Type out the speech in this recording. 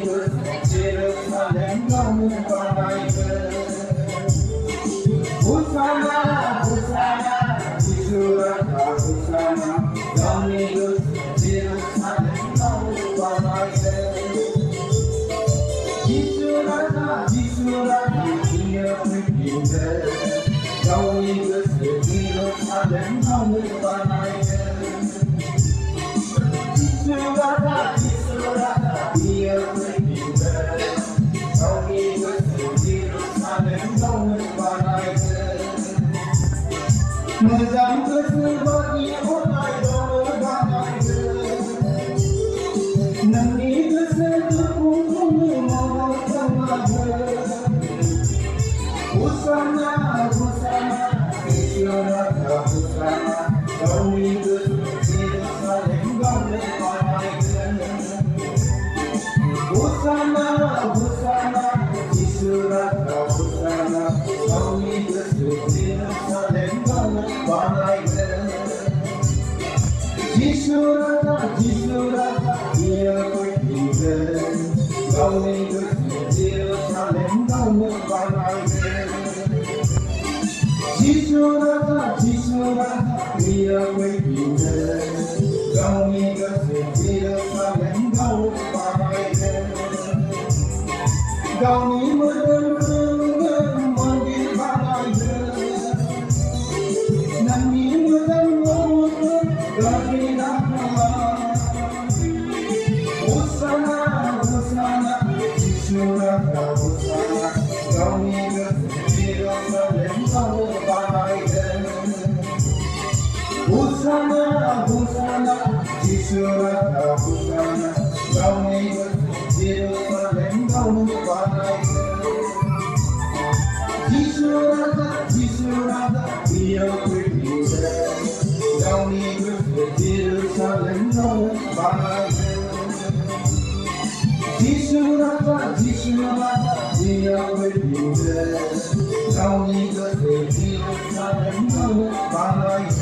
그 예루살렘 넘어가이들 호산나 호산나 지수라다 호산나 영이 그 예루살렘 넘어가이들 지수라다 지수라다 기억을 빌들 영이 그 예루살렘 넘어가이들 지수라다 지수라다 기억을 빌들 영이 그 예루살렘 넘어가이들 Mezam kesebagi onai domagaide, nani kesedup mau tamaga. Usana usana, Yerusalem usana, kami Yerusalem domagaide. Usana usana, Yerusalem usana, kami Yerusalem 지수라다 지수라다 기억을 빌들 너의 그 예루살렘 넘어가이들 지수라다 지수라다 기억을 빌들 너의 그 예루살렘 넘어가이들 너의 모든 그 먼길 바라이들 Hosanna, Hosanna, Jisurata, Hosanna, Kami ke Yerusalem domagaide. Hosanna, Hosanna, Jisurata, Hosanna, Kami ke Yerusalem domagaide. Jisurata, Jisurata, 기억을 빌들 영이 그 예루살렘 넘어가이들 지수라다 지수라다 기억을 빌들 영이 그 예루살렘 넘어가이들